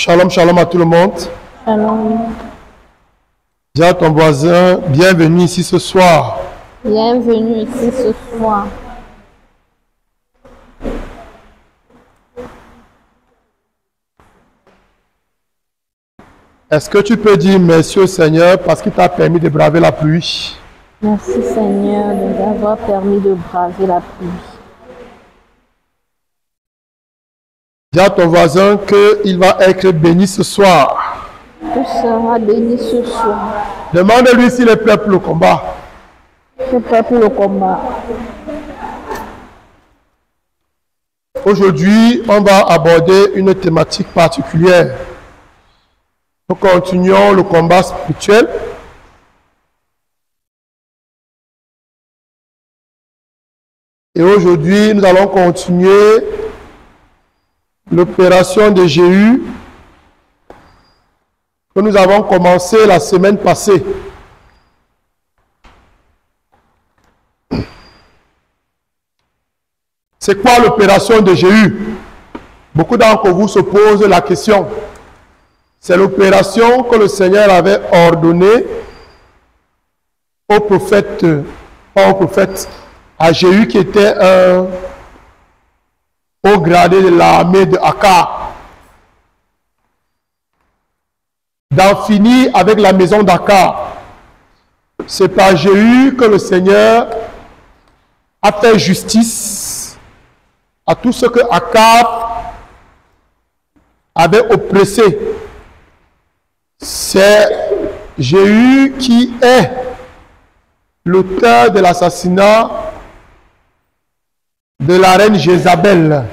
Shalom, shalom à tout le monde. Shalom. Dis à ton voisin, bienvenue ici ce soir. Bienvenue ici ce soir. Est-ce que tu peux dire merci au Seigneur parce qu'il t'a permis de braver la pluie? Merci Seigneur de nous avoir permis de braver la pluie. Dis à ton voisin qu'il va être béni ce soir. Tu seras béni ce soir. Demande-lui s'il est prêt pour le combat. Je suis prêt pour le combat. Aujourd'hui, on va aborder une thématique particulière. Nous continuons le combat spirituel. Et aujourd'hui, nous allons continuer l'opération de Jéhu que nous avons commencé la semaine passée. C'est quoi l'opération de Jéhu? Beaucoup d'entre vous se posent la question. C'est l'opération que le Seigneur avait ordonnée au prophète, à Jéhu qui était un haut gradé de l'armée de Akab, d'en finir avec la maison d'Akab. C'est par Jéhu que le Seigneur a fait justice à tout ce que Akab avait oppressé. C'est Jéhu qui est l'auteur de l'assassinat de la reine Jézabel,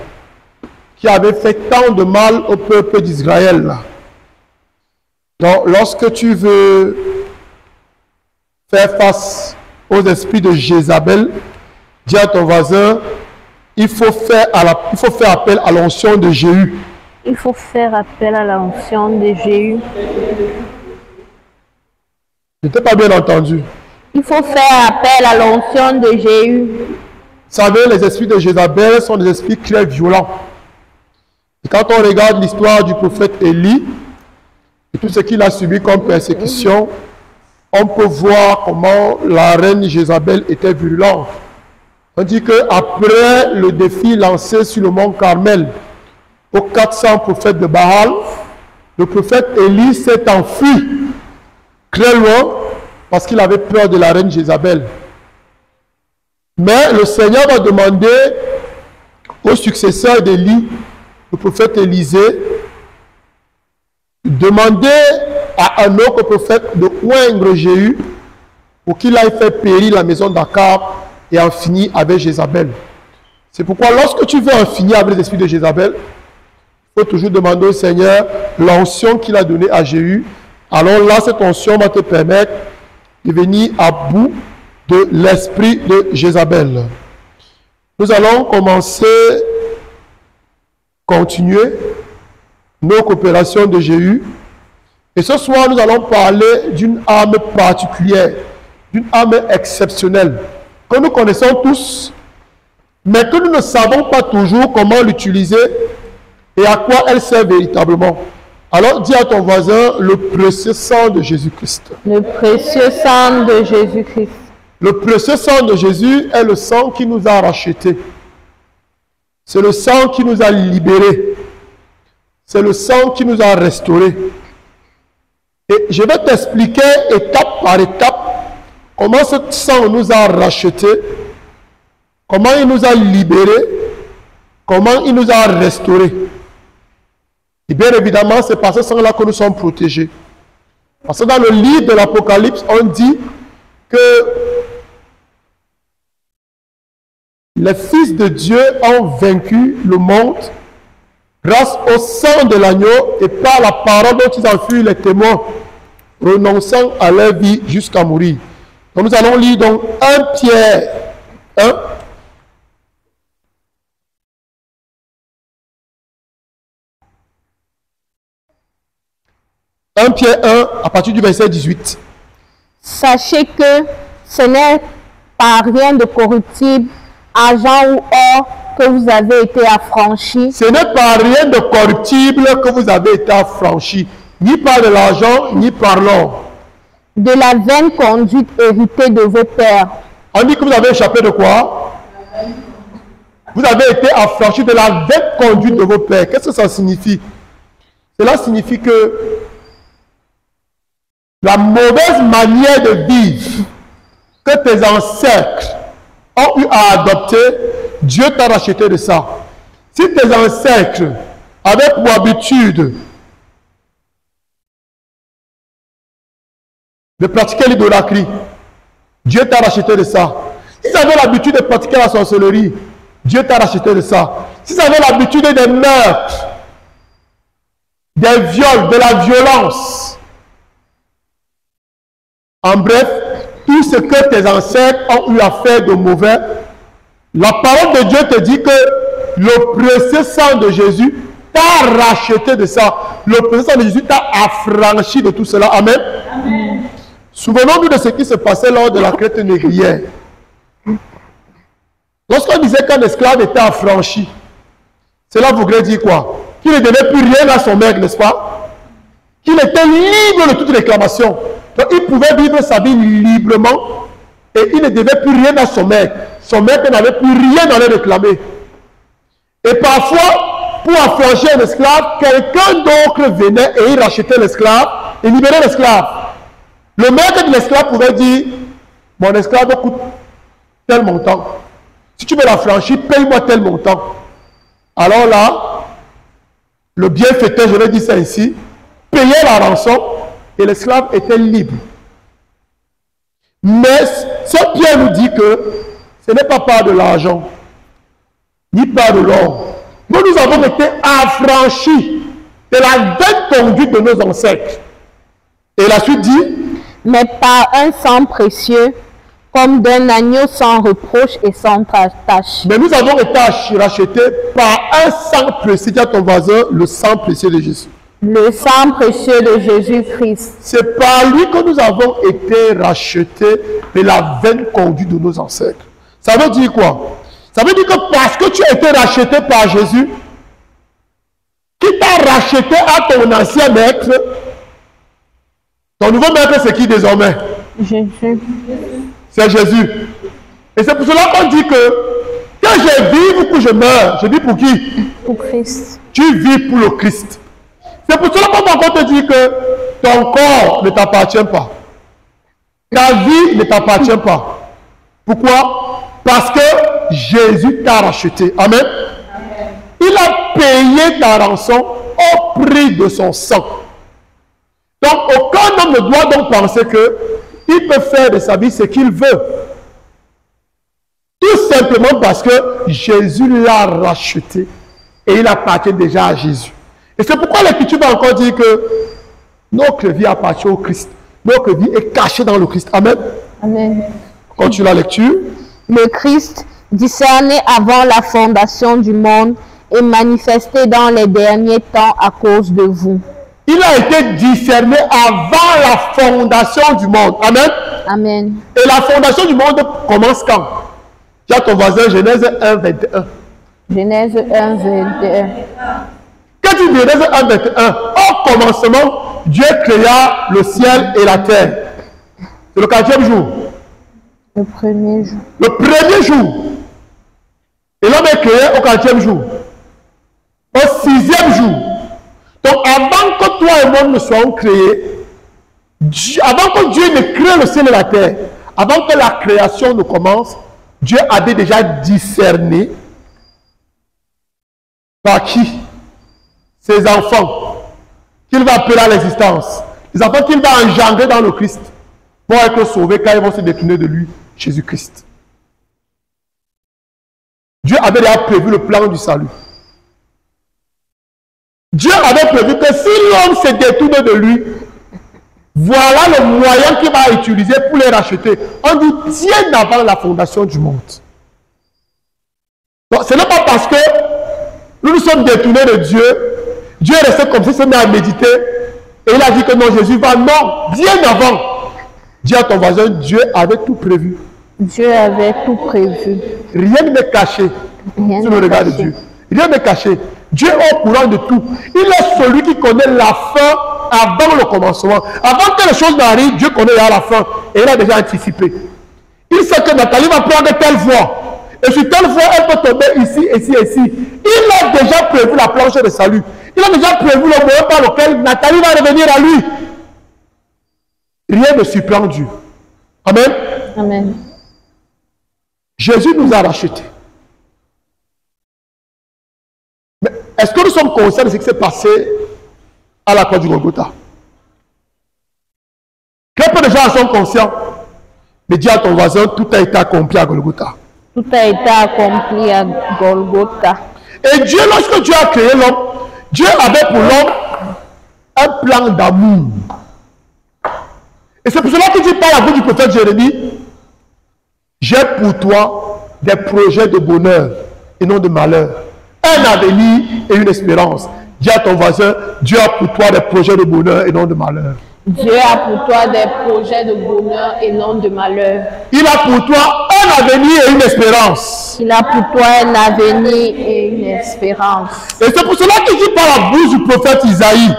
qui avait fait tant de mal au peuple d'Israël. Donc, lorsque tu veux faire face aux esprits de Jézabel, dis à ton voisin, il faut faire appel à l'onction de Jéhu. Il faut faire appel à l'onction de Jéhu. Je t'ai pas bien entendu. Il faut faire appel à l'onction de Jéhu. Vous savez, les esprits de Jézabel sont des esprits très violents. Et quand on regarde l'histoire du prophète Élie et tout ce qu'il a subi comme persécution, on peut voir comment la reine Jézabel était virulente. On dit qu'après le défi lancé sur le mont Carmel aux 400 prophètes de Baal, le prophète Élie s'est enfui très loin parce qu'il avait peur de la reine Jézabel. Mais le Seigneur va demander au successeur d'Élie, le prophète Élisée, demander à un autre prophète de oindre Jéhu pour qu'il aille faire périr la maison d'Akab et en finir avec Jézabel. C'est pourquoi lorsque tu veux en finir avec les esprits de Jézabel, il faut toujours demander au Seigneur l'onction qu'il a donnée à Jéhu. Alors là, cette onction va te permettre de venir à bout de l'esprit de Jézabel. Nous allons continuer nos coopérations de Jéhu. Et ce soir, nous allons parler d'une arme particulière, d'une arme exceptionnelle, que nous connaissons tous, mais que nous ne savons pas toujours comment l'utiliser et à quoi elle sert véritablement. Alors dis à ton voisin, le précieux sang de Jésus-Christ. Le précieux sang de Jésus-Christ. Le précieux sang de Jésus est le sang qui nous a rachetés. C'est le sang qui nous a libérés. C'est le sang qui nous a restaurés. Et je vais t'expliquer étape par étape comment ce sang nous a rachetés, comment il nous a libérés, comment il nous a restaurés. Et bien évidemment, c'est par ce sang-là que nous sommes protégés. Parce que dans le livre de l'Apocalypse, on dit que les fils de Dieu ont vaincu le monde grâce au sang de l'agneau et par la parole dont ils ont furent les témoins, renonçant à leur vie jusqu'à mourir. Donc nous allons lire donc 1 Pierre 1. Pierre 1, à partir du verset 18. Sachez que ce n'est pas rien de corruptible, argent ou or, que vous avez été affranchis, ce n'est par rien de corruptible que vous avez été affranchis, ni par de l'argent, ni par l'or. de la vaine conduite héritée de vos pères. On dit que vous avez échappé de quoi? Vous avez été affranchis de la vaine conduite de vos pères. Qu'est-ce que ça signifie? Cela signifie que la mauvaise manière de vivre que tes ancêtres ont eu à adopter, Dieu t'a racheté de ça. Si tes ancêtres avaient pour habitude de pratiquer l'idolâtrie, Dieu t'a racheté de ça. S'ils avaient l'habitude de pratiquer la sorcellerie, Dieu t'a racheté de ça. S'ils avaient l'habitude des meurtres, des viols, de la violence, en bref, tout ce que tes ancêtres ont eu à faire de mauvais, la parole de Dieu te dit que le précieux sang de Jésus t'a racheté de ça. Le précieux sang de Jésus t'a affranchi de tout cela. Amen. Amen. Souvenons-nous de ce qui se passait lors de la traite négrière. Lorsqu'on disait qu'un esclave était affranchi, cela voudrait dire quoi? Qu'il ne devait plus rien à son maître, n'est-ce pas? Qu'il était libre de toute réclamation. Donc il pouvait vivre sa vie librement et il ne devait plus rien à son maître. Son maître n'avait plus rien à lui réclamer. Et parfois, pour affranchir un esclave, quelqu'un d'autre venait et il rachetait l'esclave et libérait l'esclave. Le maître de l'esclave pouvait dire, mon esclave coûte tel montant. Si tu veux l'affranchir, paye-moi tel montant. Alors là, le bienfaiteur, je vais dire ça ici, payait la rançon et l'esclave était libre. Mais Saint Pierre nous dit que ce n'est pas par de l'argent, ni par de l'or. Nous avons été affranchis de la vaine conduite de nos ancêtres. Et la suite dit, mais par un sang précieux, comme d'un agneau sans reproche et sans tache. Mais nous avons été rachetés par un sang précieux. Dis à ton voisin, le sang précieux de Jésus. Le sang précieux de Jésus-Christ. C'est par lui que nous avons été rachetés de la vaine conduite de nos ancêtres. Ça veut dire quoi? Ça veut dire que parce que tu as été racheté par Jésus, qui t'a racheté à ton ancien maître, ton nouveau maître c'est qui désormais? Jésus. C'est Jésus. Et c'est pour cela qu'on dit que je vis ou que je meurs, je vis pour qui? Pour Christ. Tu vis pour le Christ. C'est pour cela qu'on te dit que ton corps ne t'appartient pas. Ta vie ne t'appartient pas. Pourquoi? Parce que Jésus t'a racheté. Amen. Amen. Il a payé ta rançon au prix de son sang. Donc, aucun homme ne doit donc penser qu'il peut faire de sa vie ce qu'il veut. Tout simplement parce que Jésus l'a racheté et il appartient déjà à Jésus. Et c'est pourquoi l'Écriture va encore dire que notre vie appartient au Christ. Notre vie est cachée dans le Christ. Amen. Amen. Continue la lecture. Le Christ, discerné avant la fondation du monde, est manifesté dans les derniers temps à cause de vous. Il a été discerné avant la fondation du monde. Amen. Amen. Et la fondation du monde commence quand? Tu as ton voisin, Genèse 1, 21. Genèse 1, 21. Quand tu dis Genèse 1, 21, au commencement, Dieu créa le ciel et la terre. C'est le 4e jour. Le premier jour. Le premier jour. Et l'homme est créé au 4e jour. Au 6e jour. Donc avant que toi et moi ne soyons créés, avant que Dieu ne crée le ciel et la terre, avant que la création ne commence, Dieu avait déjà discerné par qui? Ses enfants qu'il va appeler à l'existence. Les enfants qu'il va engendrer dans le Christ pour être sauvés quand ils vont se détourner de lui, Jésus-Christ. Dieu avait déjà prévu le plan du salut. Dieu avait prévu que si l'homme se détourne de lui, voilà le moyen qu'il va utiliser pour les racheter. On dit bien avant la fondation du monde. Donc, ce n'est pas parce que nous nous sommes détournés de Dieu, Dieu est resté comme ça, se met à méditer, et il a dit que non, Jésus va. Non, bien avant. Dis à ton voisin, Dieu avait tout prévu. Dieu avait tout prévu. Rien n'est caché. Rien sur le n'est regard de caché. Dieu. Rien n'est caché. Dieu est au courant de tout. Il est celui qui connaît la fin avant le commencement. Avant que les choses n'arrivent, Dieu connaît déjà la fin. Et il a déjà anticipé. Il sait que Nathalie va prendre telle voie. Et sur telle voie, elle peut tomber ici, ici, ici. Il a déjà prévu la planche de salut. Il a déjà prévu le moyen par lequel Nathalie va revenir à lui. Rien ne surprend Dieu. Amen. Amen. Jésus nous a rachetés. Mais est-ce que nous sommes conscients de ce qui s'est passé à la croix du Golgotha? Très peu de gens en sont conscients. Mais dis à ton voisin, tout a été accompli à Golgotha. Tout a été accompli à Golgotha. Et Dieu, lorsque Dieu a créé l'homme, Dieu avait pour l'homme un plan d'amour. Et c'est pour cela qu'il dit par la bouche du prophète Jérémie, j'ai pour toi des projets de bonheur et non de malheur. Un avenir et une espérance. Dis à ton voisin, Dieu a pour toi des projets de bonheur et non de malheur. Dieu a pour toi des projets de bonheur et non de malheur. Il a pour toi un avenir et une espérance. Il a pour toi un avenir et une espérance. Et c'est pour cela qu'il dit par la bouche du prophète Isaïe,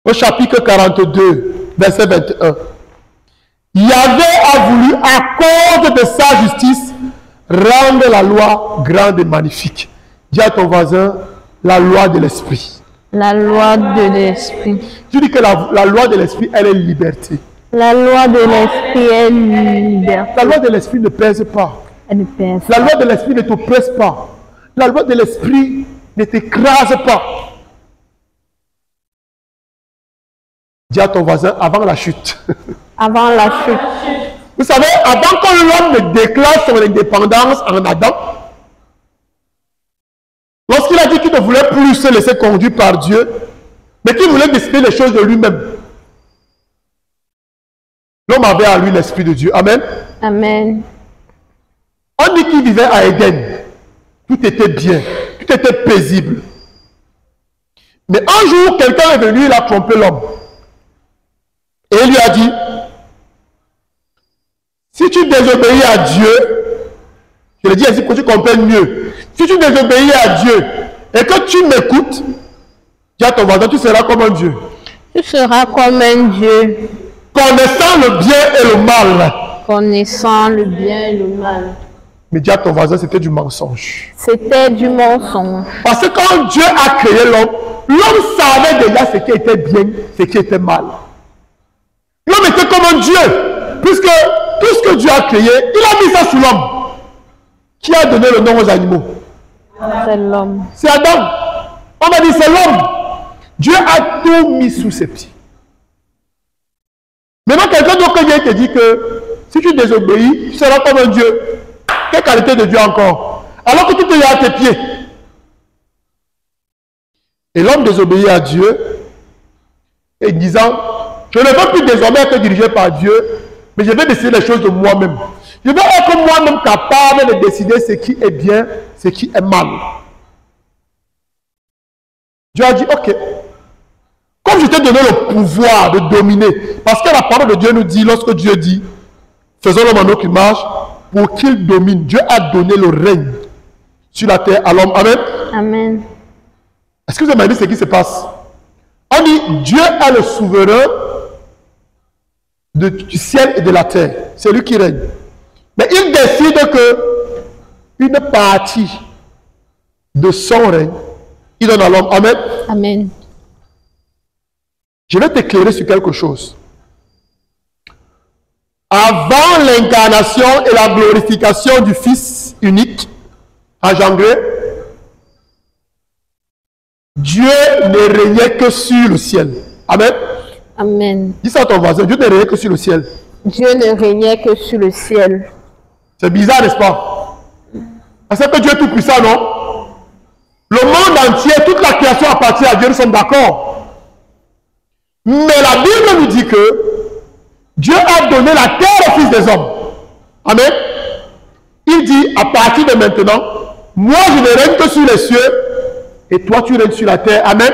au chapitre 42, verset 21. Yahvé a voulu, à cause de sa justice, rendre la loi grande et magnifique. Dis à ton voisin, la loi de l'esprit. La loi de l'esprit. Tu dis que la loi de l'esprit, elle est liberté. La loi de l'esprit est liberté. La loi de l'esprit ne pèse pas. Elle ne pèse La pas. loi de l'esprit ne t'oppresse pas. La loi de l'esprit ne t'écrase pas. Dis à ton voisin, avant la chute. Avant la chute. Vous savez, avant que l'homme ne déclare son indépendance en Adam, lorsqu'il a dit qu'il ne voulait plus se laisser conduire par Dieu, mais qu'il voulait décider les choses de lui-même, l'homme avait à lui l'Esprit de Dieu. Amen. Amen. On dit qu'il vivait à Éden. Tout était bien. Tout était paisible. Mais un jour, quelqu'un est venu, il a trompé l'homme. Et il lui a dit, si tu désobéis à Dieu, je le dis ainsi pour que tu comprennes mieux, si tu désobéis à Dieu et que tu m'écoutes, dis à ton voisin, tu seras comme un Dieu. Tu seras comme un Dieu, Connaissant le bien et le mal. connaissant le bien et le mal. Mais dis à ton voisin, c'était du mensonge. C'était du mensonge. Parce que quand Dieu a créé l'homme, l'homme savait déjà ce qui était bien, ce qui était mal. L'homme était comme un Dieu, puisque tout ce que Dieu a créé, il a mis ça sur l'homme. Qui a donné le nom aux animaux? C'est l'homme. C'est Adam. On a dit c'est l'homme. Dieu a tout mis sous ses pieds. Maintenant, quelqu'un d'autre vient te dit que si tu désobéis, tu seras comme un Dieu. Quelle qualité de Dieu encore? Alors que tout est à tes pieds. Et l'homme désobéit à Dieu et disant, je ne veux plus désormais être dirigé par Dieu, mais je vais décider les choses de moi-même. Je vais être moi-même capable de décider ce qui est bien, ce qui est mal. Dieu a dit, ok, comme je t'ai donné le pouvoir de dominer, parce que la parole de Dieu nous dit, lorsque Dieu dit, faisons l'homme en notre image, pour qu'il domine, Dieu a donné le règne sur la terre à l'homme. Amen. Amen. Est-ce que vous avez dit ce qui se passe? On dit, Dieu est le souverain du ciel et de la terre. C'est lui qui règne. Mais il décide que une partie de son règne, il donne à l'homme. Amen. Amen. Je vais t'éclairer sur quelque chose. Avant l'incarnation et la glorification du Fils unique engendré, Dieu ne régnait que sur le ciel. Amen. Amen. Dis ça à ton voisin, Dieu ne régnait que sur le ciel. Dieu ne régnait que sur le ciel. C'est bizarre, n'est-ce pas? Parce que Dieu est tout puissant, non? Le monde entier, toute la création appartient à Dieu, nous sommes d'accord. Mais la Bible nous dit que Dieu a donné la terre au Fils des hommes. Amen. Il dit, à partir de maintenant, moi je ne règne que sur les cieux, et toi tu règnes sur la terre. Amen.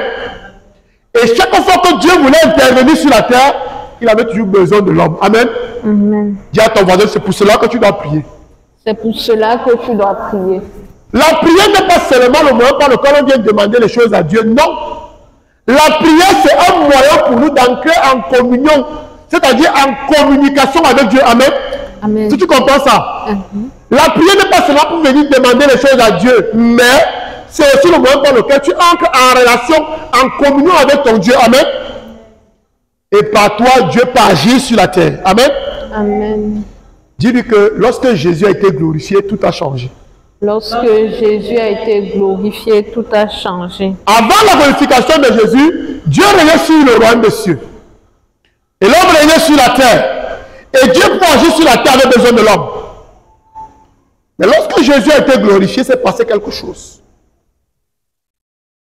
Et chaque fois que Dieu voulait intervenir sur la terre, il avait toujours besoin de l'homme. Amen. Amen. Dis à ton voisin, c'est pour cela que tu dois prier. C'est pour cela que tu dois prier. La prière n'est pas seulement le moyen par lequel on vient demander les choses à Dieu. Non. La prière, c'est un moyen pour nous d'entrer en communion, c'est-à-dire en communication avec Dieu. Amen. Amen. Si tu comprends ça. Amen. La prière n'est pas seulement pour venir demander les choses à Dieu, mais c'est aussi le moyen par lequel tu entres en relation, en communion avec ton Dieu. Amen. Et par toi, Dieu peut agir sur la terre. Amen. Amen. Dis-lui que lorsque Jésus a été glorifié, tout a changé. Lorsque Jésus a été glorifié, tout a changé. Avant la glorification de Jésus, Dieu régnait sur le royaume des cieux. Et l'homme régnait sur la terre. Et Dieu peut agir sur la terre avec besoin de l'homme. Mais lorsque Jésus a été glorifié, c'est passé quelque chose.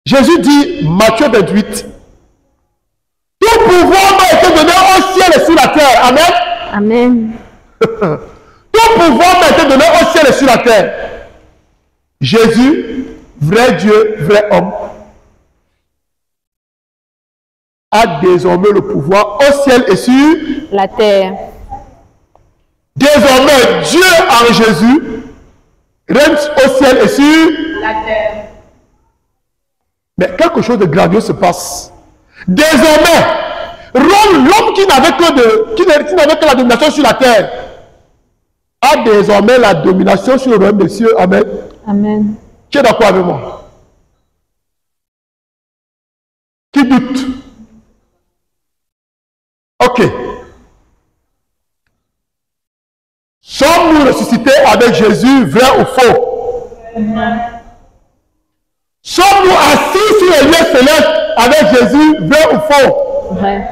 Jésus dit, Matthieu 28, tout pouvoir m'a été donné au ciel et sur la terre. Amen. Amen. Tout pouvoir m'a été donné au ciel et sur la terre. Jésus, vrai Dieu, vrai homme, a désormais le pouvoir au ciel et sur la terre. Désormais, Dieu en Jésus règne au ciel et sur la terre. Mais quelque chose de grandiose se passe. Désormais, l'homme qui n'avait que la domination sur la terre a désormais la domination sur le royaume des cieux. Amen. Amen. Qui est d'accord avec moi? Qui doute? Ok. Sommes-nous ressuscités avec Jésus, vrai ou faux? Sommes-nous assis sur les lieux célestes avec Jésus, vrai ou faux? Vrai.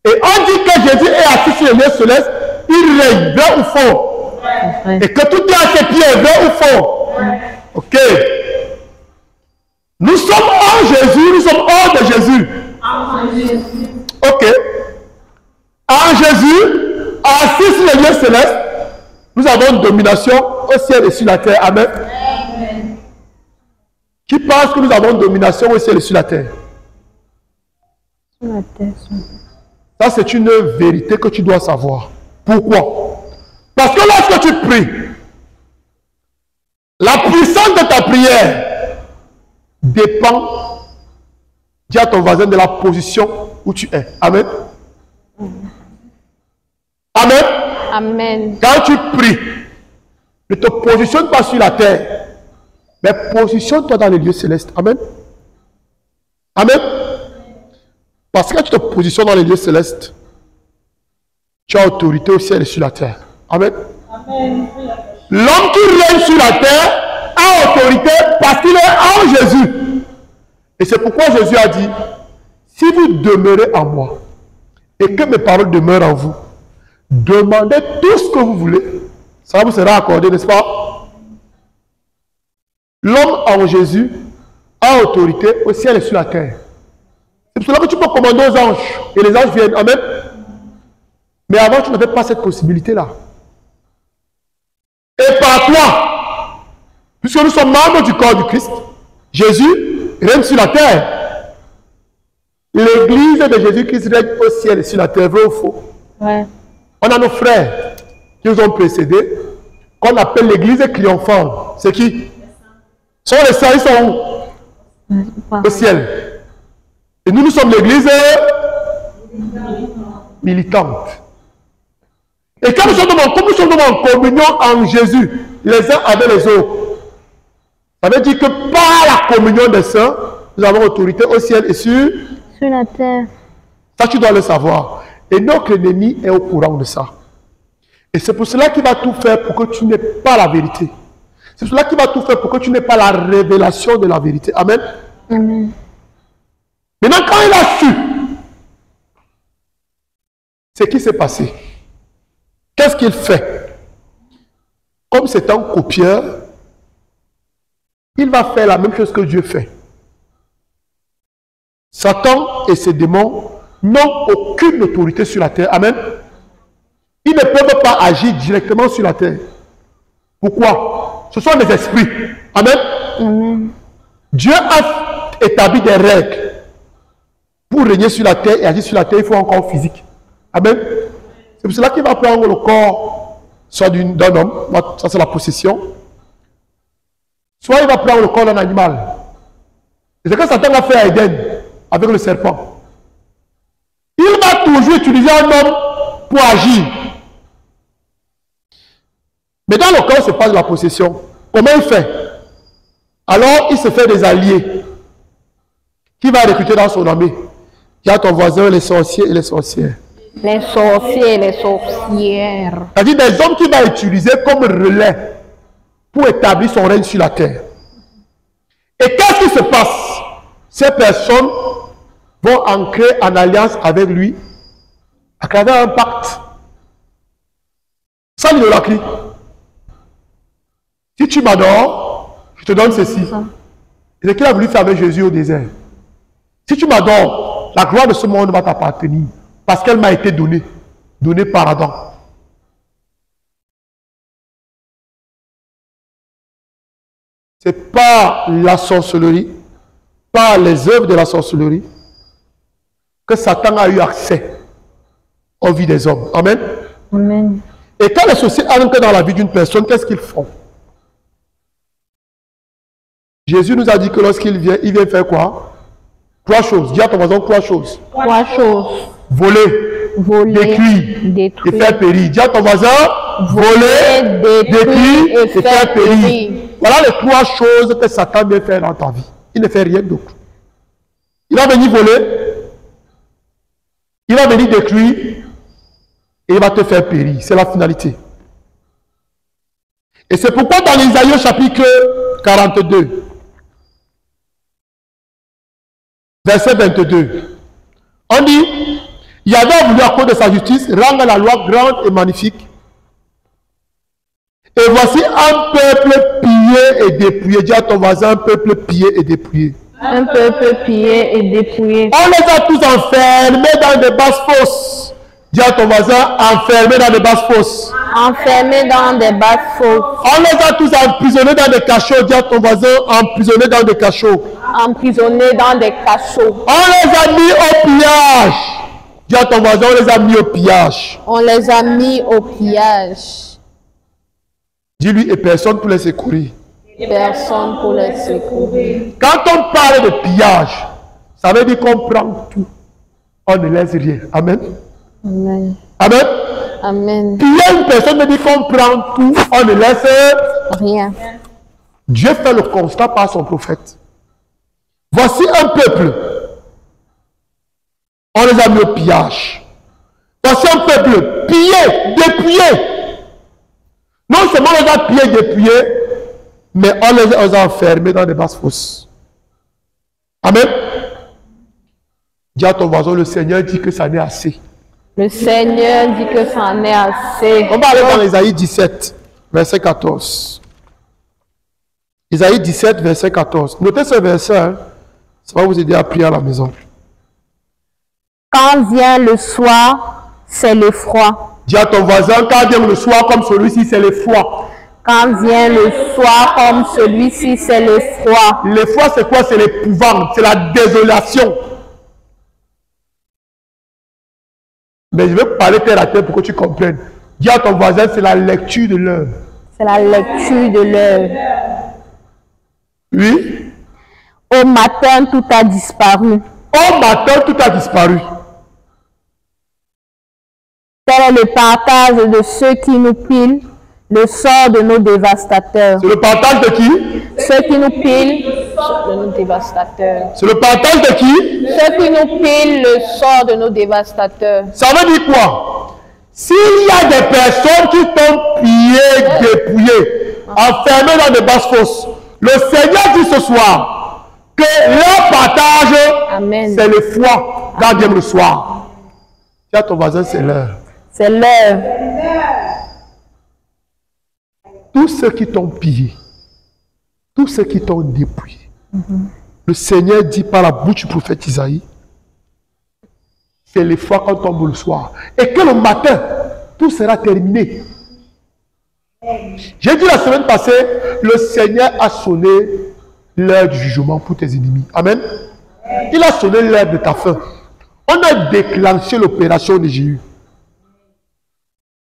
Et on dit que Jésus est assis sur les lieux célestes, il règne, vrai ou faux? Vrai. Et que tout est à ses pieds, vrai ou faux? Ok. Nous sommes en Jésus, nous sommes hors de Jésus. Ok. En Jésus, assis sur les lieux célestes, nous avons une domination au ciel et sur la terre. Amen. Amen. Qui pense que nous avons une domination au ciel et sur la terre? Sur la terre. Ça, c'est une vérité que tu dois savoir. Pourquoi? Parce que lorsque tu pries, la puissance de ta prière dépend, dis à ton voisin, de la position où tu es. Amen. Amen. Amen. Quand tu pries, ne te positionne pas sur la terre, mais positionne-toi dans les lieux célestes. Amen. Amen. Parce que quand tu te positionnes dans les lieux célestes, tu as autorité au ciel et sur la terre. Amen. Amen. L'homme qui règne sur la terre a autorité parce qu'il est en Jésus. Et c'est pourquoi Jésus a dit, si vous demeurez en moi et que mes paroles demeurent en vous, demandez tout ce que vous voulez, ça vous sera accordé, n'est-ce pas? L'homme en Jésus a autorité au ciel et sur la terre. C'est pour cela que tu peux commander aux anges et les anges viennent. Amen. Mais avant, tu n'avais pas cette possibilité-là. Et par toi, puisque nous sommes membres du corps du Christ, Jésus règne sur la terre. L'église de Jésus-Christ règne au ciel et sur la terre, vrai ou faux? Ouais. On a nos frères qui nous ont précédés, qu'on appelle l'église triomphante. C'est qui? Ce sont les saints, ils sont où? Au ciel. Et nous, nous sommes l'église militante. Et quand nous sommes en communion en Jésus, les uns avec les autres, ça veut dire que par la communion des saints, nous avons autorité au ciel et sur la terre. Ça, tu dois le savoir. Et notre ennemi est au courant de ça. Et c'est pour cela qu'il va tout faire pour que tu n'aies pas la vérité. C'est pour cela qu'il va tout faire pour que tu n'aies pas la révélation de la vérité. Amen. Amen. Maintenant, quand il a su ce qui s'est passé, qu'est-ce qu'il fait? Comme c'est un copieur, il va faire la même chose que Dieu fait. Satan et ses démons n'ont aucune autorité sur la terre. Amen. Ils ne peuvent pas agir directement sur la terre. Pourquoi? Ce sont des esprits. Amen. Amen. Dieu a établi des règles. Pour régner sur la terre et agir sur la terre, il faut un corps physique. Amen. C'est pour cela qu'il va prendre le corps soit d'un homme, ça c'est la possession, soit il va prendre le corps d'un animal. Et c'est ce que Satan a fait à Éden avec le serpent. Il va toujours utiliser un homme pour agir. Mais dans le corps, ce n'est pas de la possession. Comment il fait? Alors, il se fait des alliés. Qui va recruter dans son armée? Il y a ton voisin, les sorciers et les sorcières. Les sorciers et les sorcières. C'est-à-dire des hommes qu'il va utiliser comme relais pour établir son règne sur la terre. Et qu'est-ce qui se passe? Ces personnes vont ancrer en alliance avec lui à travers un pacte. Ça, l'idolâtrie. Si tu m'adores, je te donne ceci. C'est ce qu'il a voulu faire avec Jésus au désert. Si tu m'adores, la gloire de ce monde va t'appartenir parce qu'elle m'a été donnée par Adam. Ce n'est pas la sorcellerie, pas les œuvres de la sorcellerie que Satan a eu accès aux vies des hommes. Amen. Amen. Et quand les sorciers entrent dans la vie d'une personne, qu'est-ce qu'ils font? Jésus nous a dit que lorsqu'il vient, il vient faire quoi? 3 choses. Dis à ton voisin 3 choses. 3 choses. Voler, détruire et faire périr. Dis à ton voisin, voler, détruire et faire périr. Voilà les 3 choses que Satan vient faire dans ta vie. Il ne fait rien d'autre. Il va venir voler, il va venir détruire et il va te faire périr. C'est la finalité. Et c'est pourquoi dans Isaïe chapitre 42, verset 22, on dit, Yahvé a voulu à cause de sa justice rendre la loi grande et magnifique. Et voici un peuple pillé et dépouillé. Dis à ton voisin, un peuple pillé et dépouillé. Un peuple pillé et dépouillé. On les a tous enfermés dans des basses fosses. Dis à ton voisin, enfermés dans des basses fosses. Enfermés dans des basses fosses. On les a tous emprisonnés dans des cachots. Dis à ton voisin, emprisonnés dans des cachots. Emprisonnés dans des cachots. On les a mis au pillage. Dis à ton voisin, on les a mis au pillage. On les a mis au pillage. Dis-lui, et personne pour les secourir. Personne pour les secourir. Quand on parle de pillage, ça veut dire qu'on prend tout. On ne laisse rien. Amen. Amen. Amen. Amen. Piller une personne veut dire qu'on prend tout. On ne laisse rien. Dieu fait le constat par son prophète. Voici un peuple. On les a mis au pillage. Voici un peuple pillé, dépouillé. Non seulement on les a pillés, dépouillés, mais on les a enfermés dans des basses fosses. Amen. Dis à ton voisin, le Seigneur dit que ça n'est assez. Le Seigneur dit que ça en est assez. On va aller dans Isaïe 17, verset 14. Isaïe 17, verset 14. Notez ce verset, hein. Ça va vous aider à prier à la maison. Quand vient le soir, c'est le froid. Dis à ton voisin, quand vient le soir comme celui-ci, c'est le froid. Quand vient le soir comme celui-ci, c'est le froid. Le froid, c'est quoi? C'est l'épouvante, c'est la désolation. Mais je veux parler terre à terre pour que tu comprennes. Dis à ton voisin, c'est la lecture de l'heure. C'est la lecture de l'heure. Oui. Au matin, tout a disparu. Au matin, tout a disparu. Tel est le partage de ceux qui nous pillent le sort de nos dévastateurs. C'est le partage de qui? Ceux qui nous pillent de nos dévastateurs. C'est le partage de qui? Ceux qui nous pillent le sort de nos dévastateurs. Ça veut dire quoi? S'il y a des personnes qui sont pillées, dépouillées, enfermées dans des basses fosses, le Seigneur dit ce soir que leur partage, c'est le froid quand vient le soir. Dis à ton voisin, c'est l'heure. C'est l'heure. Tous ceux qui t'ont pillé, tous ceux qui t'ont dépouillé, le Seigneur dit par la bouche du prophète Isaïe, c'est le froid quand tombe le soir. Et que le matin, tout sera terminé. J'ai dit la semaine passée, le Seigneur a sonné l'heure du jugement pour tes ennemis. Amen. Il a sonné l'heure de ta fin. On a déclenché l'opération de Jéhu.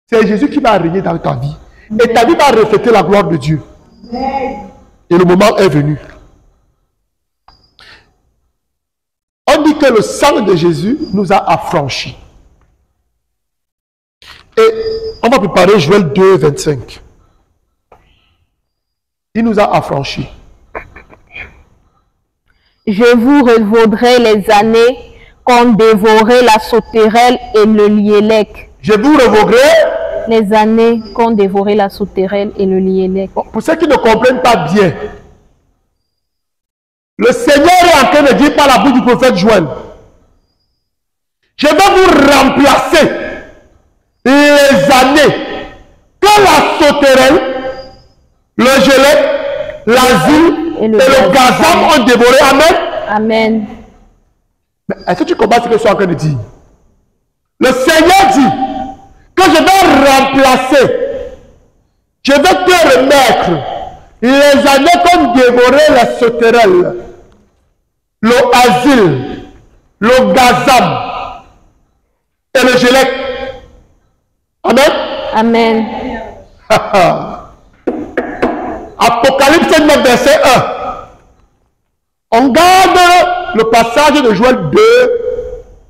C'est Jésus qui va régner dans ta vie. Et ta vie va refléter la gloire de Dieu. Et le moment est venu. On dit que le sang de Jésus nous a affranchis. Et on va préparer Joël 2, 25. Il nous a affranchis. Je vous revaudrai les années qu'ont dévoré la sauterelle et le liélec. Je vous revaudrai les années qu'ont dévoré la sauterelle et le liélec. Pour ceux qui ne comprennent pas bien, le Seigneur est en train de dire par la bouche du prophète Joël, je vais vous remplacer les années que la sauterelle, le gelé, l'asile et le gazam ont dévoré. Amen. Amen. Mais est-ce que tu comprends ce que je suis en train de dire? Le Seigneur dit que je vais remplacer, je vais te remettre les années qu'ont dévoré la sauterelle, le asile, le gazam et le gelé. Amen. Amen. Apocalypse 9, verset 1. On garde le passage de Joël 2,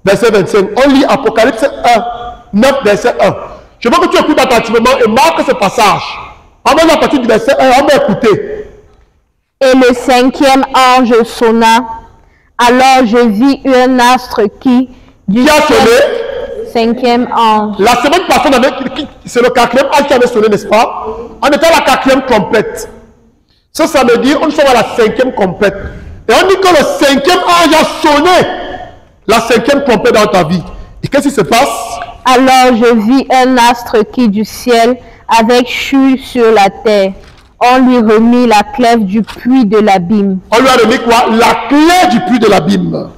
verset 25. On lit Apocalypse 1, 9, verset 1. Je veux que tu écoutes attentivement et marque ce passage. On va à partir du verset 1, on va écouter. Et le cinquième ange sonna. Alors je vis un astre qui a sonné? Cinquième ange. La semaine passée, c'est le quatrième ange qui avait sonné, n'est-ce pas? On était à la quatrième complète. Ce samedi, on sera à la cinquième complète. Et on dit que le cinquième ange a sonné la cinquième complète dans ta vie. Et qu'est-ce qui se passe? Alors je vis un astre qui du ciel avec chute sur la terre. On lui remit la clef du puits de l'abîme. On lui a remis quoi? La clé du puits de l'abîme.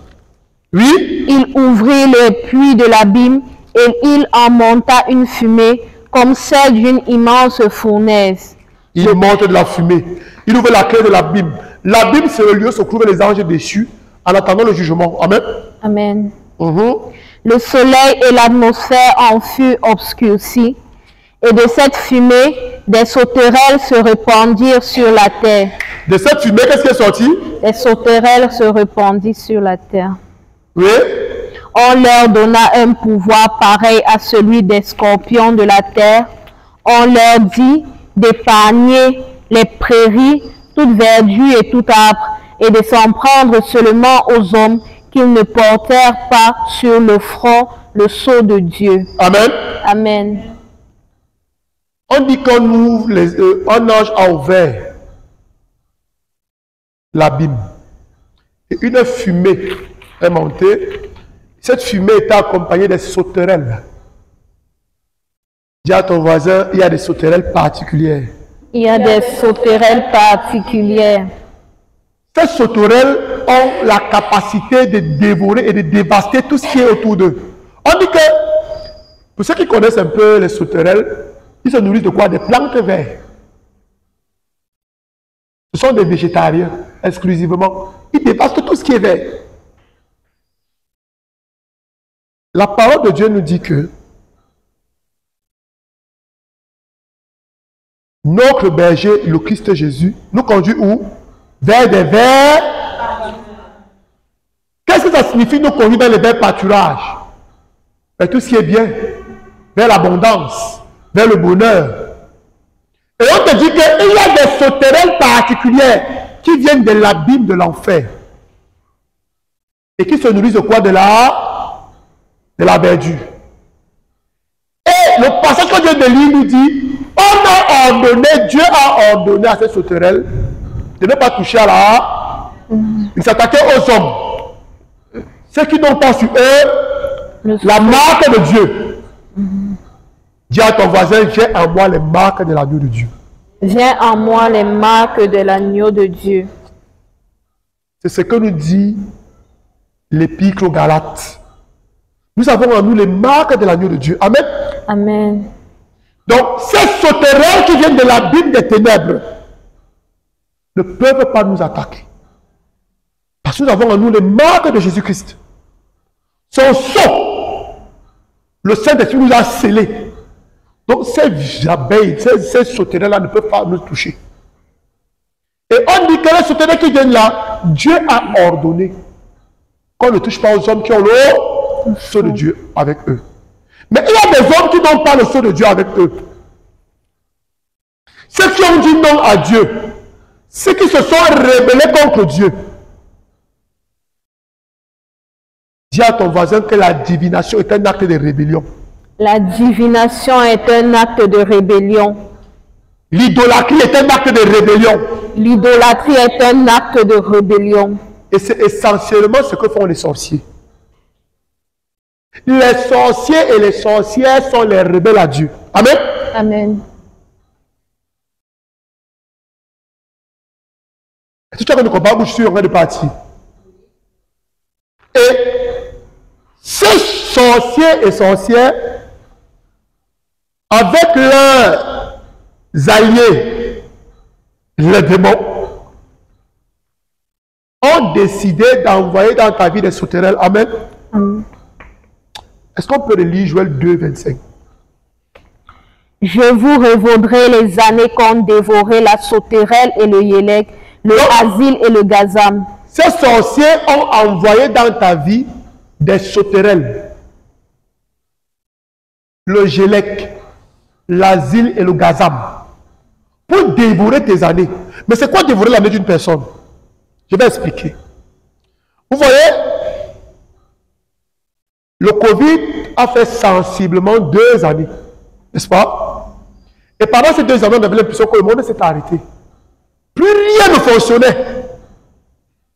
Oui. Il ouvrit le puits de l'abîme et il en monta une fumée comme celle d'une immense fournaise. Il monte de la fumée. Il ouvre la clé de l'abîme. L'abîme, c'est le lieu où se trouvent les anges déchus en attendant le jugement. Amen. Amen. Le soleil et l'atmosphère en furent obscurcis. Et de cette fumée, des sauterelles se répandirent sur la terre. De cette fumée, qu'est-ce qui est sorti? Des sauterelles se répandirent sur la terre. Oui. On leur donna un pouvoir pareil à celui des scorpions de la terre. On leur dit d'épargner les prairies, toute verdure et tout arbre, et de s'en prendre seulement aux hommes qu'ils ne portèrent pas sur le front le sceau de Dieu. Amen. Amen. On dit qu'on ouvre un ange a ouvert l'abîme. Et une fumée est montée. Cette fumée était accompagnée des sauterelles. Dis à ton voisin, il y a des sauterelles particulières. Il y a des sauterelles particulières. Ces sauterelles ont la capacité de dévorer et de dévaster tout ce qui est autour d'eux. On dit que, pour ceux qui connaissent un peu les sauterelles, ils se nourrissent de quoi? Des plantes vertes. Ce sont des végétariens, exclusivement. Ils dévastent tout ce qui est vert. La parole de Dieu nous dit que notre berger, le Christ Jésus, nous conduit où? Vers des verts. Qu'est-ce que ça signifie nous conduire dans les verts pâturages? Vers tout ce qui est bien, vers l'abondance, vers le bonheur. Et on te dit qu'il y a des sauterelles particulières qui viennent de l'abîme de l'enfer. Et qui se nourrissent de quoi? De la verdure. Et le passage que Dieu de lire nous dit, Dieu a ordonné à ces sauterelles de ne pas toucher à de s'attaquer aux hommes. Ceux qui n'ont pas sur eux la marque de Dieu. Dis à ton voisin, viens en moi les marques de l'agneau de Dieu. Viens en moi les marques de l'agneau de Dieu. C'est ce que nous dit l'épître aux Galates. Nous avons en nous les marques de l'agneau de Dieu. Amen. Amen. Donc, ces sauterelles qui viennent de l'abîme des ténèbres ne peuvent pas nous attaquer. Parce que nous avons en nous les marques de Jésus-Christ. Son sceau, le Saint-Esprit nous a scellés Donc ces abeilles, ces sauterelles-là ne peuvent pas nous toucher. Et on dit que les sauterelles qui viennent là, Dieu a ordonné qu'on ne touche pas aux hommes qui ont le sceau de Dieu avec eux. Mais il y a des hommes qui n'ont pas le sceau de Dieu avec eux. Ceux qui ont dit non à Dieu, ceux qui se sont rebellés contre Dieu. Dis à ton voisin que la divination est un acte de rébellion. La divination est un acte de rébellion. L'idolâtrie est un acte de rébellion. L'idolâtrie est un acte de rébellion. Et c'est essentiellement ce que font les sorciers. Les sorciers et les sorcières sont les rebelles à Dieu. Amen. Amen. Est-ce que tu as compris comment je suis en train de partir? Et ces sorciers et sorcières, avec leurs alliés, les démons, ont décidé d'envoyer dans ta vie des sauterelles. Amen. Amen. Est-ce qu'on peut relire Joël 2, 25? Je vous revaudrai les années qu'ont dévoré la sauterelle et le yélek, le asile et le gazam. Ces sorciers ont envoyé dans ta vie des sauterelles, le gélek, l'asile et le gazam, pour dévorer tes années. Mais c'est quoi dévorer l'année d'une personne? Je vais expliquer. Vous voyez, le Covid a fait sensiblement 2 années, n'est-ce pas? Et pendant ces 2 années, on avait l'impression que le monde s'est arrêté. Plus rien ne fonctionnait.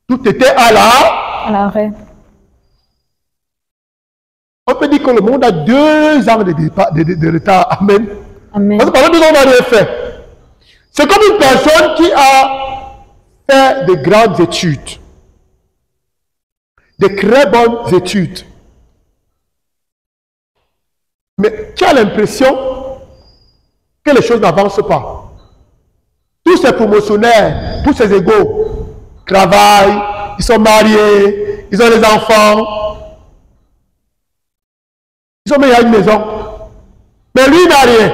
Tout était à l'arrêt. On peut dire que le monde a 2 ans de retard. Amen. Amen. Parce que pendant 2 ans, on n'a rien fait. C'est comme une personne qui a fait de grandes études. De très bonnes études. Mais qui a l'impression que les choses n'avancent pas. Tous ces promotionnaires, tous ces égaux, travaillent, ils sont mariés, ils ont des enfants, ils ont mis à une maison. Mais lui n'a rien.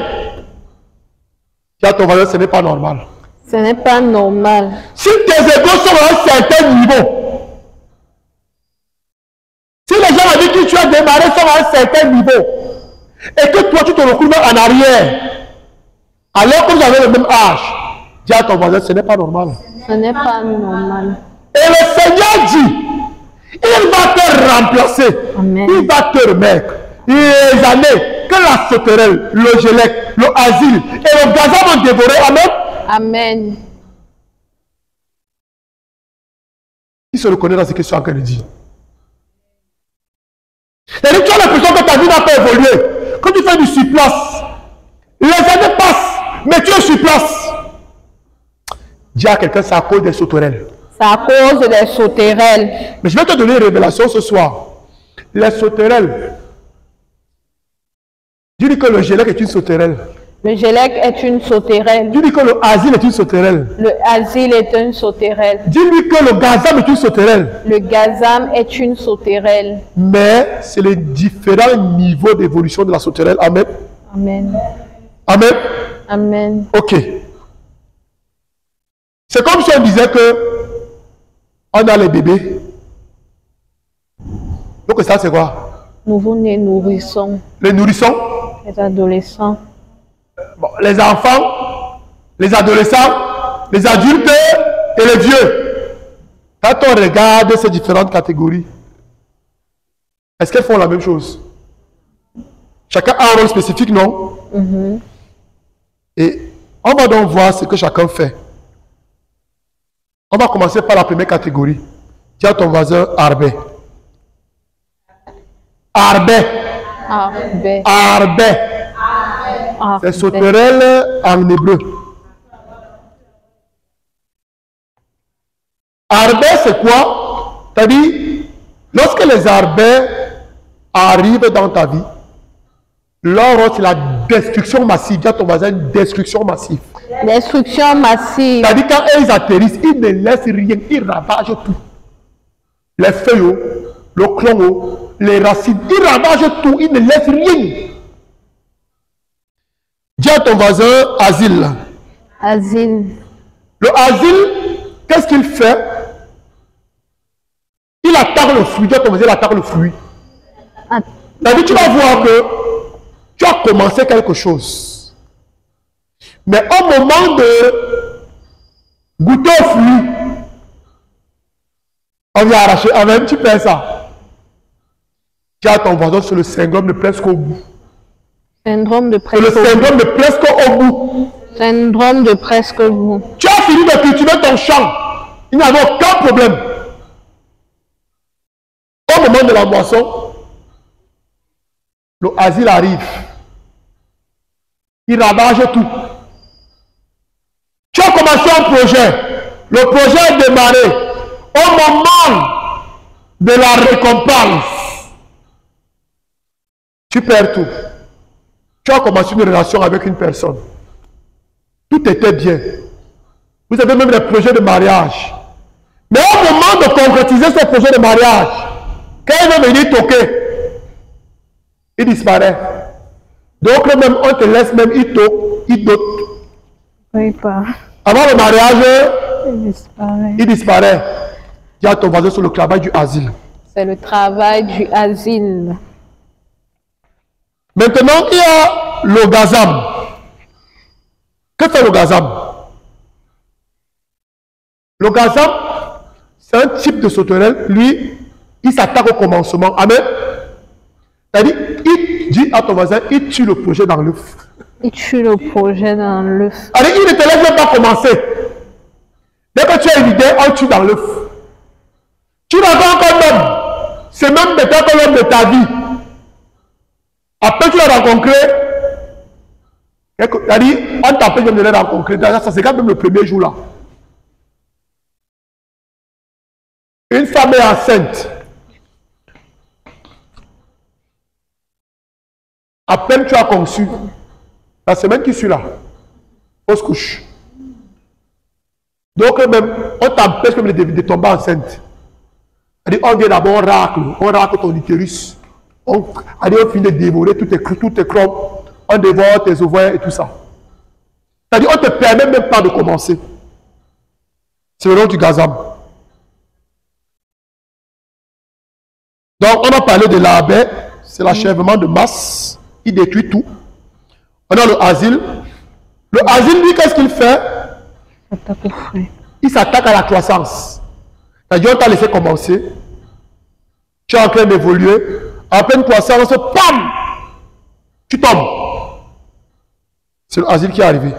Dis à ton voisin, ce n'est pas normal. Ce n'est pas normal. Si tes égaux sont à un certain niveau, si les gens avec qui tu as démarré sont à un certain niveau, et que toi tu te retrouves en arrière, alors que vous avez le même âge, dis à ton voisin, ce n'est pas normal. Ce n'est pas normal. Et le Seigneur dit, il va te remplacer. Amen. Il va te remettre les années que la sauterelle, le gélec, le asile et le gazam ont dévoré. Amen. Amen. Qui se reconnaît dans ce que je suis en train de dire? Et tu as l'impression que ta vie n'a pas évolué, que tu fais du surplace. Les années passent, mais tu es sur place. Dis à quelqu'un, c'est à cause des sauterelles. C'est à cause des sauterelles. Mais je vais te donner une révélation ce soir. Les sauterelles. Tu dis que le gélec est une sauterelle. Le gélec est une sauterelle. Tu dis que le asile est une sauterelle. Le asile est une sauterelle. Dis-lui que le gazam est une sauterelle. Le gazam est une sauterelle. Mais c'est les différents niveaux d'évolution de la sauterelle. Amen. Amen. Amen. Amen. Ok. C'est comme si on disait que on a les bébés. Donc ça c'est quoi? Nouveau-nés, nourrissons. Les nourrissons. Les adolescents. Bon, les enfants, les adolescents, les adultes et les vieux. Quand on regarde ces différentes catégories, est-ce qu'elles font la même chose? Chacun a un rôle spécifique, non? Mm-hmm. Et on va donc voir ce que chacun fait. On va commencer par la première catégorie. Dis à ton voisin Arbé. Arbé. Arbé. Arbé. C'est sauterelle en hébreu. Arbé, c'est quoi? C'est-à-dire, lorsque les arbets arrivent dans ta vie, leur c'est la destruction massive. Dis à ton voisin, destruction massive. Destruction massive. C'est-à-dire, quand ils atterrissent, ils ne laissent rien, ils ravagent tout. Les feuilles, le clon, les racines, ils ravagent tout, ils ne laissent rien. Dis à ton voisin, asile. Asile. Le asile, qu'est-ce qu'il fait? Il attaque le fruit. Dis à ton voisin, il attaque le fruit. C'est-à-dire, tu vas voir que tu as commencé quelque chose. Mais au moment de goûter au fruit, on vient arracher. Ah, même tu fais ça. Tu as ton voisin sur le syndrome de presque au bout. Syndrome de C'est presque le syndrome de presque au bout. Syndrome de presque au bout. Tu as fini de cultiver ton champ. Il n'y avait aucun problème. Au moment de la moisson, le asile arrive. Il ravage tout. Tu as commencé un projet. Le projet a démarré. Au moment de la récompense, tu perds tout. Tu as commencé une relation avec une personne. Tout était bien. Vous avez même des projets de mariage. Mais au moment de concrétiser ce projet de mariage, quand il veut venir toquer, il disparaît. Donc même on te laisse même, il toque, il doute. Oui, pas. Avant le mariage, Il disparaît. il disparaît. Il y a ton voisin sur le travail du asile. C'est le travail du asile. Maintenant, il y a le gazam. Que fait le gazam? Le gazam, c'est un type de sauterelle. Lui, il s'attaque au commencement. Amen. C'est-à-dire, il dit à ton voisin, il tue le projet dans l'œuf. Il tue le projet dans l'œuf. Allez, il ne te laisse même pas commencer. Dès que tu as une idée, on tue dans l'œuf. Tu n'as pas encore l'homme. C'est même peut-être l'homme de ta vie. Après, tu l'as rencontré. C'est-à-dire, on t'appelle de le rencontrer. Ça, c'est quand même le premier jour là. Une femme est enceinte. À peine tu as conçu. La semaine qui suit là, fausse couche. Donc même, on t'empêche même de tomber enceinte. On vient d'abord, on racle ton utérus. On finit de dévorer tout tes chrome. On dévore tes ovaires et tout ça. C'est-à-dire, on ne te permet même pas de commencer. C'est le nom du gazam. Donc, on a parlé de l'abeille, c'est l'achèvement de masse. Il détruit tout. On a le asile. Le asile, lui, qu'est-ce qu'il fait? Il s'attaque à la croissance. C'est-à-dire, on t'a laissé commencer. Tu es en train d'évoluer. En pleine croissance, pam! Tu tombes. C'est le asile qui est arrivé.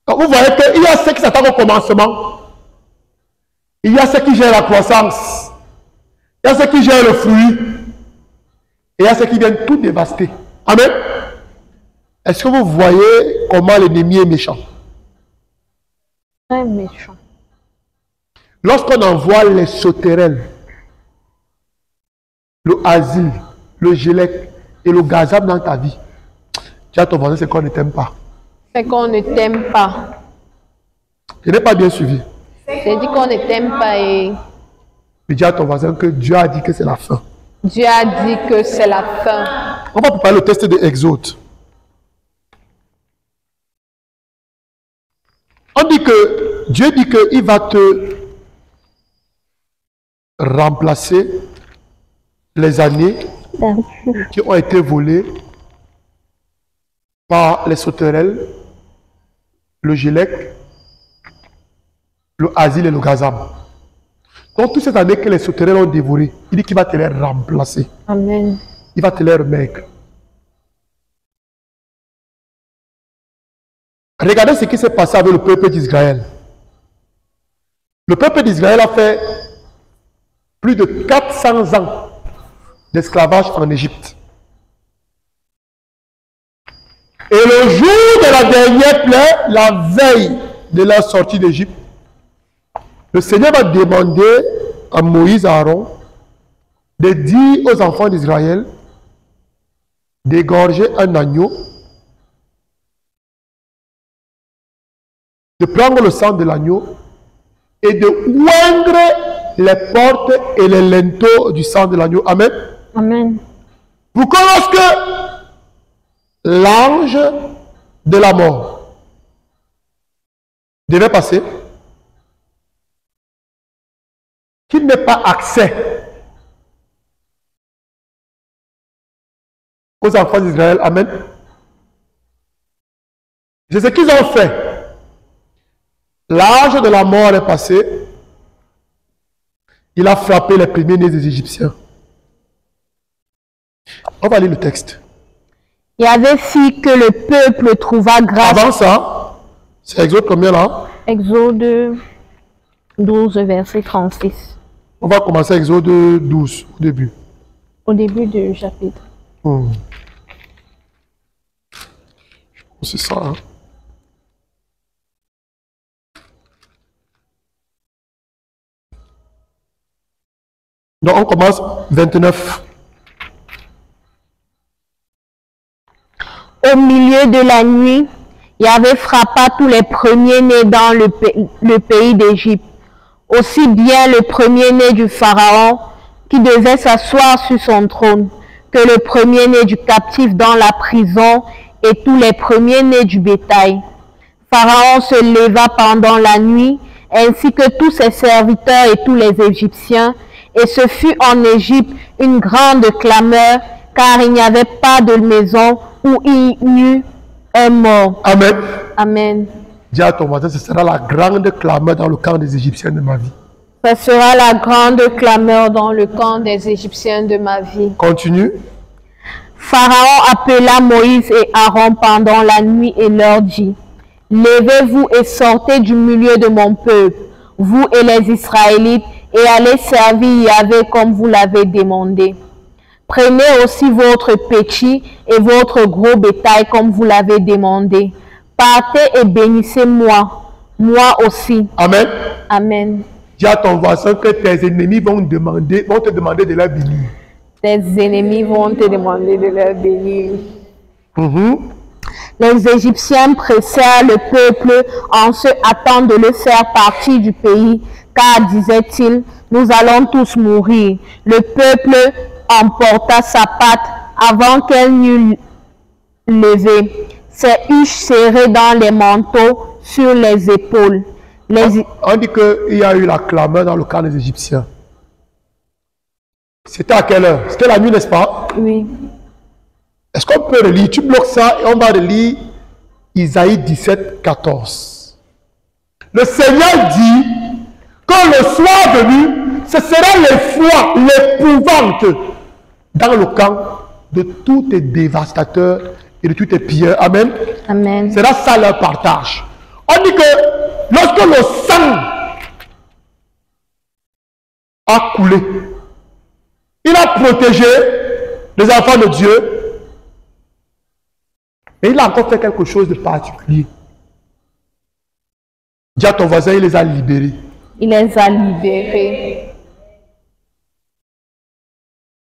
Donc, vous voyez qu'il y a ceux qui s'attaquent au commencement. Il y a ceux qui gèrent la croissance. Il y a ceux qui gèrent le fruit. Et il y a ceux qui viennent tout dévaster. Amen. Est-ce que vous voyez comment l'ennemi est méchant? Très méchant. Lorsqu'on envoie les sauterelles, le asile, le gélec et le gazam dans ta vie, tu as ton voisin, c'est qu'on ne t'aime pas. C'est qu'on ne t'aime pas. Je n'ai pas bien suivi. J'ai dit qu'on ne t'aime pas et... Mais dis à ton voisin que Dieu a dit que c'est la fin. Dieu a dit que c'est la fin. On va préparer le test de Exode. On dit que Dieu dit qu'il va te remplacer les années qui ont été volées par les sauterelles, le gélec, le asile et le gazam. Donc toutes ces années que les sauterelles ont dévorées, il dit qu'il va te les remplacer. Amen. Il va te les remettre. Regardez ce qui s'est passé avec le peuple d'Israël. Le peuple d'Israël a fait plus de 400 ans d'esclavage en Égypte. Et le jour de la dernière plaie, la veille de la sortie d'Égypte, le Seigneur va demander à Moïse et à Aaron de dire aux enfants d'Israël d'égorger un agneau, de prendre le sang de l'agneau et de oindre les portes et les linteaux du sang de l'agneau. Amen. Amen. Pour que lorsque l'ange de la mort devait passer, qu'il n'ait pas accès aux enfants d'Israël. Amen. C'est ce qu'ils ont fait. L'âge de la mort est passé. Il a frappé les premiers-nés des Égyptiens. On va lire le texte. Il y avait fait que le peuple trouva grâce. Avant ça, c'est Exode combien là? Exode 12, verset 36. On va commencer Exode 12 au début. Au début du chapitre. C'est ça. Hein? Donc on commence 29. Au milieu de la nuit, Yahvé frappa tous les premiers-nés dans le pays d'Égypte, aussi bien le premier-né du Pharaon, qui devait s'asseoir sur son trône, que le premier-né du captif dans la prison et tous les premiers-nés du bétail. Pharaon se leva pendant la nuit, ainsi que tous ses serviteurs et tous les Égyptiens, et ce fut en Égypte une grande clameur, car il n'y avait pas de maison où il y eut un mort. Amen. Amen. Dis à ton voisin, ce sera la grande clameur dans le camp des Égyptiens de ma vie. Ce sera la grande clameur dans le camp des Égyptiens de ma vie. Continue. Pharaon appela Moïse et Aaron pendant la nuit et leur dit: Levez-vous et sortez du milieu de mon peuple, vous et les Israélites, et allez servir Yahvé comme vous l'avez demandé. Prenez aussi votre petit et votre gros bétail comme vous l'avez demandé. Partez et bénissez-moi, moi aussi. Amen. Amen. Dis à ton voisin que tes ennemis vont te demander de leur bénir. Tes ennemis vont te demander de leur bénir. Les Égyptiens pressèrent le peuple en se hâtant de le faire partir du pays, car, disaient-ils, nous allons tous mourir. Le peuple emporta sa patte avant qu'elle n'eût levé, ses huches serrées dans les manteaux sur les épaules. On dit qu'il y a eu la clameur dans le camp des Égyptiens. C'était à quelle heure? C'était la nuit, n'est-ce pas? Oui. Est-ce qu'on peut relire? Tu bloques ça et on va relire Isaïe 17, 14. Le Seigneur dit, quand le soir venu, ce sera l'effroi, l'épouvante dans le camp de tous tes dévastateurs et de tous tes pilleurs. Amen. Amen. C'est là ça leur partage. On dit que lorsque le sang a coulé, il a protégé les enfants de Dieu. Mais il a encore fait quelque chose de particulier. Dis à ton voisin, il les a libérés. Il les a libérés.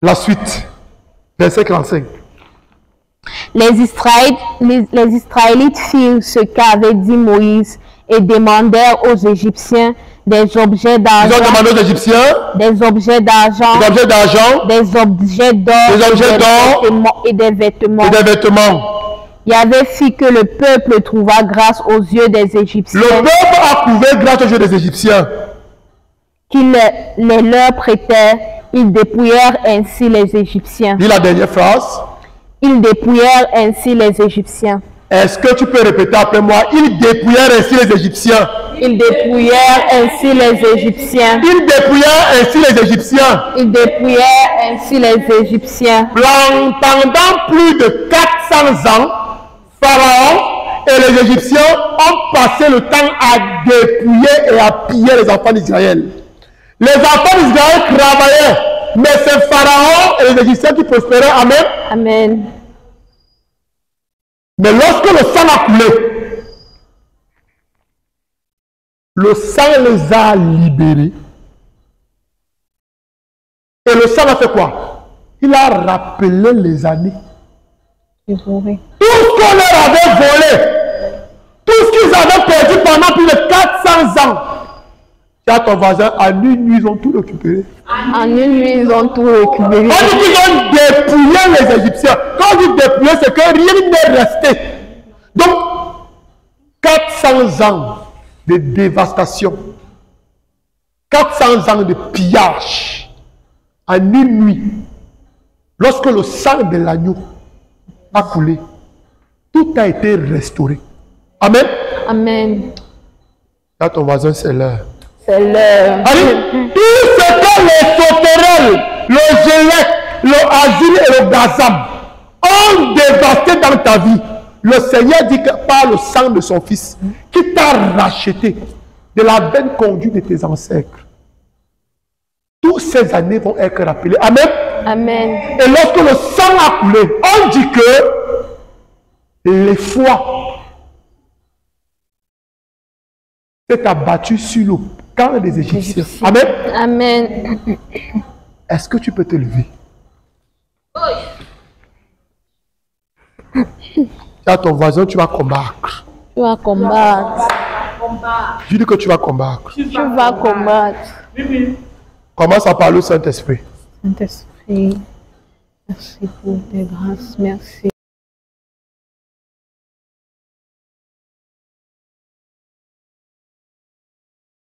La suite, verset 45. Les Israélites firent ce qu'avait dit Moïse et demandèrent aux Égyptiens des objets d'argent. Ils ont demandé aux Égyptiens des objets d'argent. des objets d'argent. Des objets d'or. Des objets d'or. Et des vêtements. Et des vêtements. Yahvé fit que le peuple trouva grâce aux yeux des Égyptiens. Le peuple a trouvé grâce aux yeux des Égyptiens. Qu'ils les leur prêtèrent. Ils dépouillèrent ainsi les Égyptiens. Dis la dernière phrase. Ils dépouillèrent ainsi les Égyptiens. Est-ce que tu peux répéter après moi? Ils dépouillèrent ainsi les Égyptiens. Ils dépouillèrent ainsi les Égyptiens. Ils dépouillèrent ainsi les Égyptiens. Ils dépouillèrent ainsi les Égyptiens. Pendant plus de 400 ans, Pharaon et les Égyptiens ont passé le temps à dépouiller et à piller les enfants d'Israël. Les enfants d'Israël travaillaient, mais c'est Pharaon et les Égyptiens qui prospéraient. Amen. Amen. Mais lorsque le sang a coulé, le sang les a libérés. Et le sang a fait quoi? Il a rappelé les années. Tout ce qu'on leur avait volé, tout ce qu'ils avaient perdu pendant plus de 400 ans. Tu as ton voisin, en une nuit, ils ont tout récupéré. En une nuit, ils ont tout récupéré. On dit qu'ils ont dépouillé les Égyptiens. Quand on dit dépouillé, c'est que rien n'est resté. Donc, ans de dévastation, 400 ans de pillage, en une nuit, lorsque le sang de l'agneau a coulé, tout a été restauré. Amen. Amen. Là, ton voisin, c'est l'heure. C'est l'heure. Tout ce que les sauterelles, le gélec, le asile et le gazam ont dévasté dans ta vie, le Seigneur dit que par le sang de son Fils, qui t'a racheté de la vaine conduite de tes ancêtres, toutes ces années vont être rappelées. Amen. Amen. Et lorsque le sang a coulé, on dit que les fois s'est abattu sur le camp des Égyptiens. Amen. Amen. Est-ce que tu peux te lever? À ton voisin, tu vas combattre. Tu vas combattre. Je dis que tu vas combattre. Tu vas combattre. Commence à parler au Saint-Esprit. Saint-Esprit, merci pour tes grâces, merci.